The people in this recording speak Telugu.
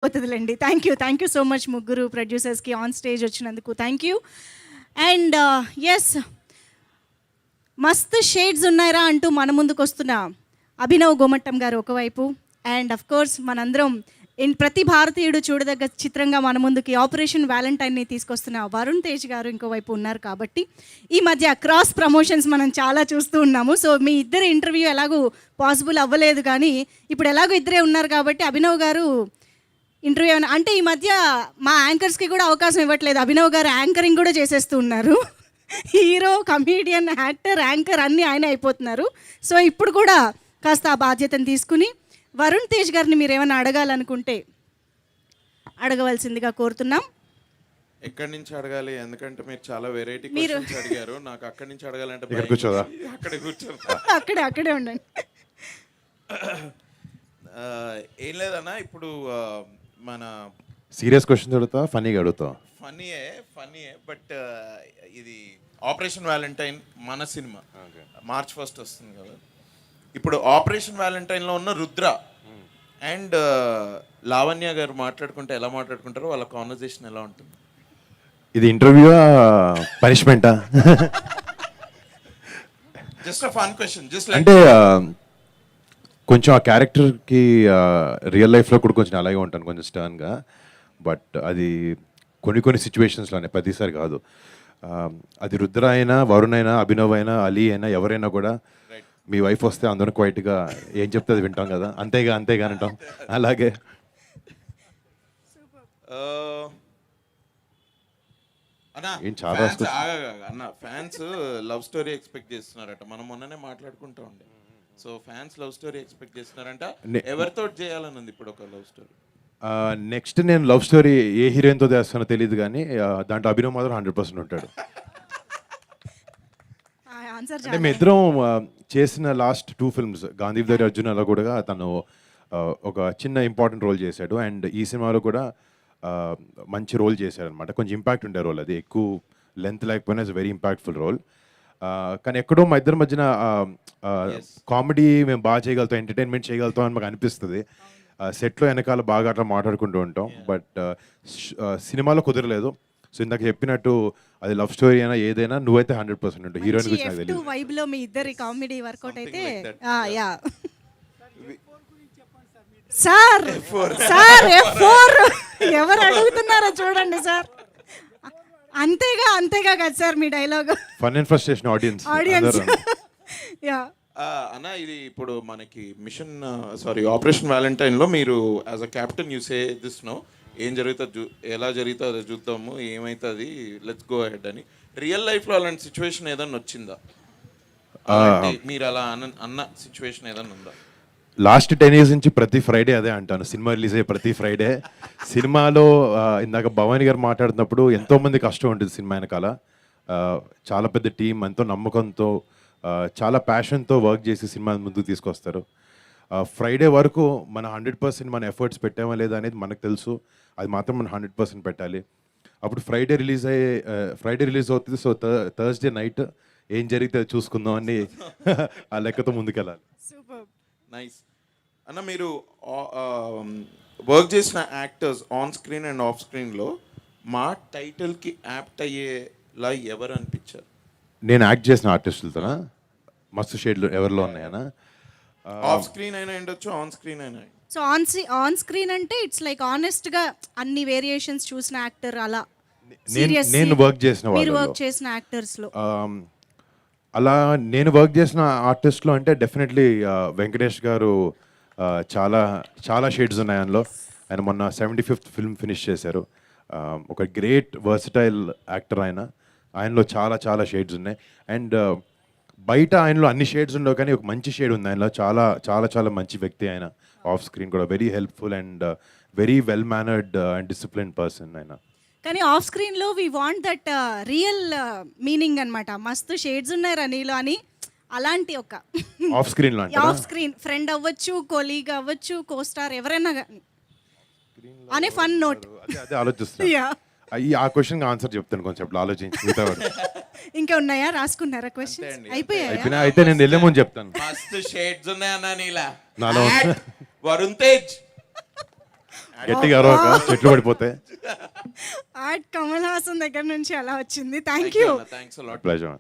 పోతుందిలేండి. థ్యాంక్ యూ సో మచ్ ముగ్గురు ప్రొడ్యూసర్స్కి ఆన్ స్టేజ్ వచ్చినందుకు థ్యాంక్ యూ. అండ్ ఎస్, మస్తు షేడ్స్ ఉన్నాయిరా అంటూ మన ముందుకు వస్తున్న అభినవ్ గోమట్టం గారు ఒకవైపు, అండ్ అఫ్ కోర్స్ మనందరం ప్రతి భారతీయుడు చూడదగ్గ చిత్రంగా మన ముందుకి ఆపరేషన్ వ్యాలంటైన్ని తీసుకొస్తున్న వరుణ్ తేజ్ గారు ఇంకోవైపు ఉన్నారు. కాబట్టి ఈ మధ్య క్రాస్ ప్రమోషన్స్ మనం చాలా చూస్తూ ఉన్నాము. సో మీ ఇద్దరు ఇంటర్వ్యూ ఎలాగూ పాసిబుల్ అవ్వలేదు, కానీ ఇప్పుడు ఎలాగో ఇద్దరే ఉన్నారు కాబట్టి అభినవ్ గారు ఇంటర్వ్యూ అంటే ఈ మధ్య మా యాంకర్స్కి కూడా అవకాశం ఇవ్వట్లేదు. అభినవ్ గారు యాంకరింగ్ కూడా చేసేస్తూ ఉన్నారు. హీరో, కమీడియన్, యాక్టర్, యాంకర్ అన్నీ ఆయన అయిపోతున్నారు. సో ఇప్పుడు కూడా కాస్త ఆ బాధ్యతను తీసుకుని వరుణ్ తేజ్ గారిని మీరు ఏమైనా అడగాలనుకుంటే అడగవలసిందిగా కోరుతున్నాం. ఎక్కడి నుంచి అడగాలి? ఎందుకంటే మీరు చాలా వెరైటీ మీరు క్వశ్చన్స్ అడిగారు. నాకు అక్కడి నుంచి అడగాలంటే ఇక్కడ కూర్చోదా? అక్కడే కూర్చో. అక్కడే ఉండండి. ఏం లేదన్నా, ఇప్పుడు మన సీరియస్ క్వశ్చన్ అడుగుతా, ఫన్నీగా అడుగుతా? ఫన్నీయే బట్ ఇది ఆపరేషన్ వ్యాలంటైన్ మన సినిమా మార్చ్ 1 వస్తుంది కదా. ఇప్పుడు ఆపరేషన్ వ్యాలంటైన్లో ఉన్న రుద్ర అండ్ లావణ్య గారు మాట్లాడుకుంటే ఎలా మాట్లాడుకుంటారో వాళ్ళ కాన్వర్జేషన్ ఎలా ఉంటుంది? ఇది ఇంటర్వ్యూ పనిష్మెంటా? Just a fun question. Just అంటే కొంచెం ఆ క్యారెక్టర్కి రియల్ లైఫ్లో కూడా కొంచెం అలాగే ఉంటాను, కొంచెం స్టర్న్గా. బట్ అది కొన్ని సిచ్యువేషన్స్లోనే, ప్రతిసారి కాదు. అది రుద్ర అయినా, వరుణ్ అయినా, అభినవ్ అయినా, అలీ అయినా, ఎవరైనా కూడా మీ వైఫ్ వస్తే అందరూ క్వైట్గా ఏం చెప్తే అది వింటాం కదా, అంతేగా అంటాం. అలాగే అన్న ఫ్యాన్స్ లవ్ స్టోరీ ఎక్స్పెక్ట్ చేస్తున్నారట. మనం మొన్ననే మాట్లాడుకుంటా ఉండే. So fans love story expect చేస్తున్నారంట. ఎవరితో చేయాలని ఉంది ఇప్పుడు ఒక లవ్ స్టోరీ? నెక్స్ట్ నేను లవ్ స్టోరీ ఏ హీరోయిన్తో చేస్తానో తెలియదు, కానీ దాంట్లో అభినవ్ మాత్రం 100% ఉంటాడు. అంటే మీ ఇద్దరం చేసిన లాస్ట్ 2 ఫిల్మ్స్ గాంధీవి అర్జున్ అలా కూడా తను ఒక చిన్న ఇంపార్టెంట్ రోల్ చేశాడు. అండ్ ఈ సినిమాలో కూడా మంచి రోల్ చేశాడు అనమాట. కొంచెం ఇంపాక్ట్ ఉండే రోల్, అది ఎక్కువ లెంత్ లేకపోయినా ఇట్స్ వెరీ ఇంపాక్ట్ఫుల్ రోల్. కానీ ఎక్కడో మా ఇద్దరి మధ్యన కామెడీ మేము బాగా చేయగలుగుతాం, ఎంటర్టైన్మెంట్ చేయగలుగుతాం అని మాకు అనిపిస్తుంది. సెట్లో వెనకాల బాగా అట్లా మాట్లాడుకుంటూ ఉంటాం. బట్ సినిమాలో కుదరలేదు. సో ఇందాక చెప్పినట్టు అది లవ్ స్టోరీ అయినా ఏదైనా నువ్వైతే 100% ఉంటావు. హీరోయిన్ గురించి నాకు తెలియదు. వైబ్లో మీ ఇద్దరి కామెడీ వర్కౌట్ అయితే యా సార్ F4 ఎవరు అడుగుతున్నారో చూడండి సార్. అంతేగా కదా సార్ మీ dialogue. Fun and frustration audience. Yeah అన్న, ఇది ఇప్పుడు మనకి మిషన్ ఆపరేషన్ వ్యాలంటైన్లో మీరు as a captain you say this no, ఏం జరుగుతుంది, ఎలా జరుగుతుందో అది చూద్దాము, ఏమవుతుంది, లెట్స్ గో అహెడ్ అని. రియల్ లైఫ్లో అలాంటి సిచ్యువేషన్ ఏదన్నా వచ్చిందా? మీరు అలా అన్న సిచ్యువేషన్ ఏదన్నా ఉందా? లాస్ట్ 10 years నుంచి ప్రతి ఫ్రైడే అదే అంటాను, సినిమా రిలీజ్ అయ్యే ప్రతి ఫ్రైడే. సినిమాలో ఇందాక భవానీ గారు మాట్లాడుతున్నప్పుడు ఎంతోమంది కష్టం ఉంటుంది సినిమా వెనకాల. చాలా పెద్ద టీం, ఎంతో నమ్మకంతో, చాలా ప్యాషన్తో వర్క్ చేసి సినిమా ముందుకు తీసుకొస్తారు. ఫ్రైడే వరకు మన 100% మన ఎఫర్ట్స్ పెట్టామా లేదా అనేది మనకు తెలుసు. అది మాత్రం మనం 100% పెట్టాలి. అప్పుడు ఫ్రైడే రిలీజ్ అవుతుంది. సో థర్స్డే నైట్ ఏం జరిగితే చూసుకుందాం అని ఆ లెక్కతో ముందుకెళ్ళాలి. నైస్ అన్న. మీరు వర్క్ చేసిన actors on screen and of స్క్రీన్లో మా టైటిల్కి యాప్ట్ అయ్యేలా ఎవరు అనిపించారు? నేను యాక్ట్ చేసిన ఆర్టిస్టులతోనా? మస్తు షేడ్లు ఎవరిలో ఉన్నాయనా? ఆఫ్ స్క్రీన్ అయినా ఉండొచ్చు, ఆన్ స్క్రీన్ అయినా. సో ఆన్ స్క్రీన్ అంటే ఇట్స్ లైక్ ఆనెస్ట్గా అన్ని వేరియేషన్స్ చూసిన యాక్టర్ అలా. నేను వర్క్ చేసిన మీరు వర్క్ చేసిన యాక్టర్స్లో అలా నేను వర్క్ చేసిన ఆర్టిస్ట్లో అంటే డెఫినెట్లీ వెంకటేష్ గారు. చాలా షేడ్స్ ఉన్నాయి ఆయనలో. ఆయన మొన్న 75th ఫిల్మ్ ఫినిష్ చేశారు. ఒక గ్రేట్ వర్సటైల్ యాక్టర్ ఆయనలో చాలా షేడ్స్ ఉన్నాయి. అండ్ బయట ఆయనలో అన్ని షేడ్స్ ఉండవు, కానీ ఒక మంచి షేడ్ ఉంది ఆయనలో. చాలా మంచి వ్యక్తి ఆయన. ఆఫ్ స్క్రీన్ కూడా very helpful and very well mannered and discipline person ఆయన. కానీ ఆఫ్ స్క్రీన్లో we want that real meaning అనమాట. మస్తు షేడ్స్ ఉన్నాయి నీలో అని, అలాంటి ఒక ఆఫ్ స్క్రీన్ ఫ్రెండ్ అవ్వచ్చు, కొలీగ్ అవ్వచ్చు, కోస్టార్ ఎవరైనా కానీ అనే ఫన్ నోట్. అదే ఆలోచిస్తున్నా. ఆ క్వశ్చన్ ఆన్సర్ చెప్తాను కొంచెం ఆలోచించి. ఇంకా ఉన్నాయా? రాసుకున్నారా క్వశ్చన్? అయిపోయాయి. అయితే నేను వెళ్ళే ముందు చెప్తాను. మస్తు షేడ్స్ ఉన్నాయన్నా నీలా. నాలో వరుణ్ తేజ్ గట్టిగా అరవక చెట్లు పడిపోతాయి. ఆర్ట్ కమల్ హాసన్ దగ్గర నుంచి అలా వచ్చింది. Thank you. Thanks a lot. Pleasure.